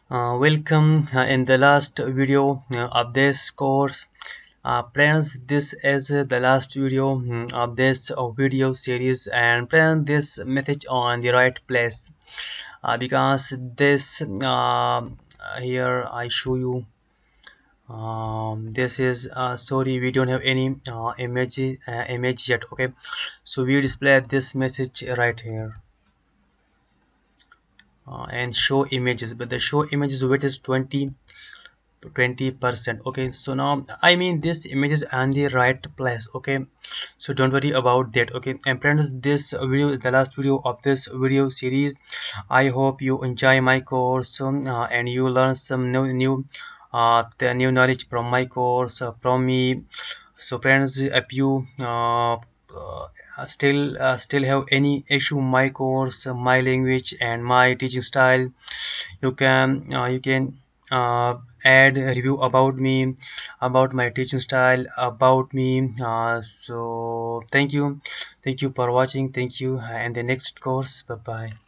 Welcome in the last video of this course. Friends, this is the last video of this video series, and friends, this message on the right place because this here I show you. This is sorry, we don't have any image yet. Okay, so we display this message right here. And show images, but the show images weight is 20%. Okay, so now I mean this image is on the right place. Okay, so don't worry about that. Okay, and friends, this video is the last video of this video series. I hope you enjoy my course and you learn some the new knowledge from my course from me. So friends, if you still have any issue my course, my language and my teaching style, you can add a review about me, about my teaching style, about me. So thank you for watching. Thank you, and the next course. Bye bye.